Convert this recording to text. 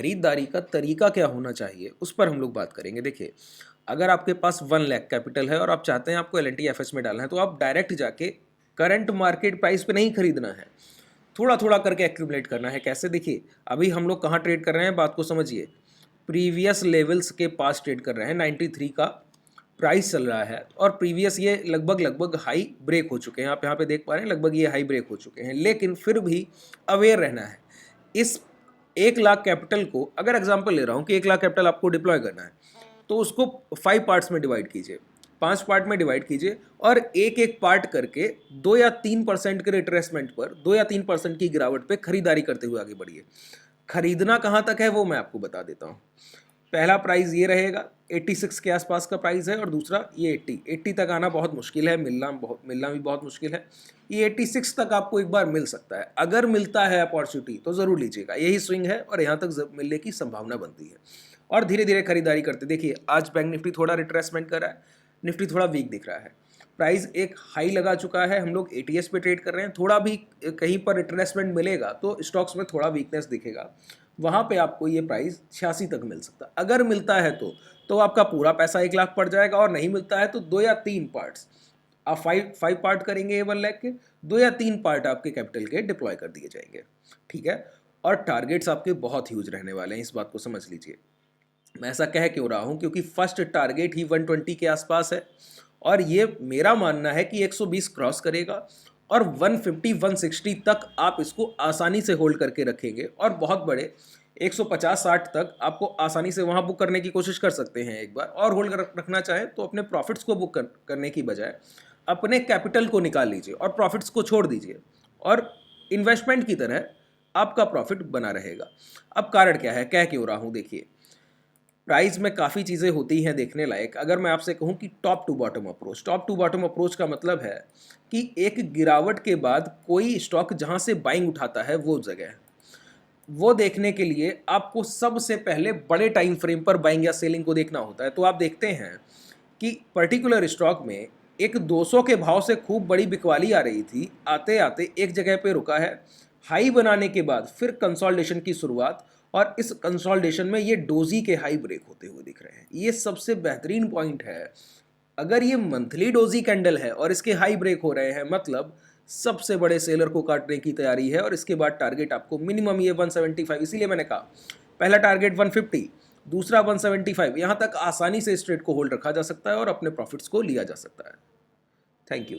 खरीदारी का तरीका क्या होना चाहिए उस पर हम लोग बात करेंगे। देखिए, अगर आपके पास 1 लाख कैपिटल है और आप चाहते हैं आपको LNT-FS में डालना है, तो आप डायरेक्ट जाके करंट मार्केट प्राइस पे नहीं खरीदना है, थोड़ा थोड़ा करके एक्यूमुलेट करना है। कैसे? देखिए, अभी हम लोग कहाँ ट्रेड कर रहे हैं, बात को समझिए। प्रीवियस लेवल्स के पास ट्रेड कर रहे हैं। 93 का प्राइस चल रहा है और प्रीवियस ये लगभग लगभग हाई ब्रेक हो चुके हैं। आप यहाँ पे देख पा रहे हैं लगभग ये हाई ब्रेक हो चुके हैं, लेकिन फिर भी अवेयर रहना है। इस 1 लाख कैपिटल को, अगर एग्जांपल ले रहा हूँ कि 1 लाख कैपिटल आपको डिप्लॉय करना है, तो उसको 5 पार्ट्स में डिवाइड कीजिए, 5 पार्ट में डिवाइड कीजिए और एक एक पार्ट करके 2 या 3% के रिट्रेसमेंट पर, 2 या 3% की गिरावट पे खरीदारी करते हुए आगे बढ़िए। खरीदना कहाँ तक है वो मैं आपको बता देता हूँ। पहला प्राइस ये रहेगा, 86 के आसपास का प्राइस है, और दूसरा ये 80 तक आना बहुत मुश्किल है, मिलना भी बहुत मुश्किल है। ये 86 तक आपको एक बार मिल सकता है। अगर मिलता है अपॉर्चुनिटी तो ज़रूर लीजिएगा, यही स्विंग है और यहाँ तक मिलने की संभावना बनती है। और धीरे धीरे खरीदारी करते देखिए, आज बैंक निफ्टी थोड़ा रिट्रेसमेंट कर रहा है, निफ्टी थोड़ा वीक दिख रहा है। प्राइस एक हाई लगा चुका है, हम लोग ATS पे ट्रेड कर रहे हैं। थोड़ा भी कहीं पर रिट्रेसमेंट मिलेगा तो स्टॉक्स में थोड़ा वीकनेस दिखेगा, वहाँ पे आपको ये प्राइस 86 तक मिल सकता है। अगर मिलता है तो आपका पूरा पैसा 1 लाख पड़ जाएगा, और नहीं मिलता है तो 2 या 3 पार्ट्स आप 5 पार्ट करेंगे ये 1 लाख के, 2 या 3 पार्ट आपके कैपिटल के डिप्लॉय कर दिए जाएंगे। ठीक है, और टारगेट्स आपके बहुत ह्यूज रहने वाले हैं, इस बात को समझ लीजिए। मैं ऐसा कह क्यों रहा हूँ, क्योंकि फर्स्ट टारगेट ही 120 के आसपास है, और ये मेरा मानना है कि 120 क्रॉस करेगा, और 150 160 तक आप इसको आसानी से होल्ड करके रखेंगे, और बहुत बड़े 150-60 तक आपको आसानी से वहाँ बुक करने की कोशिश कर सकते हैं। एक बार और होल्ड रखना चाहें तो अपने प्रॉफिट्स को बुक करने की बजाय अपने कैपिटल को निकाल लीजिए और प्रॉफिट्स को छोड़ दीजिए, और इन्वेस्टमेंट की तरह आपका प्रॉफिट बना रहेगा। अब कारण क्या है, कह क्यों रहा हूँ? देखिए, प्राइस में काफ़ी चीज़ें होती हैं देखने लायक। अगर मैं आपसे कहूं कि top to bottom approach, top to bottom approach का मतलब है कि एक गिरावट के बाद कोई स्टॉक जहां से बाइंग उठाता है वो जगह है। वो देखने के लिए आपको सबसे पहले बड़े टाइम फ्रेम पर बाइंग या सेलिंग को देखना होता है। तो आप देखते हैं कि पर्टिकुलर स्टॉक में एक 200 के भाव से खूब बड़ी बिकवाली आ रही थी, आते आते एक जगह पे रुका है, हाई बनाने के बाद फिर कंसोलिडेशन की शुरुआत, और इस कंसोलिडेशन में ये डोजी के हाई ब्रेक होते हुए दिख रहे हैं। ये सबसे बेहतरीन पॉइंट है। अगर ये मंथली डोजी कैंडल है और इसके हाई ब्रेक हो रहे हैं, मतलब सबसे बड़े सेलर को काटने की तैयारी है, और इसके बाद टारगेट आपको मिनिमम ये 175, इसीलिए मैंने कहा पहला टारगेट 150, दूसरा 175, यहाँ तक आसानी से इस ट्रेड को होल्ड रखा जा सकता है और अपने प्रॉफिट्स को लिया जा सकता है। Thank you.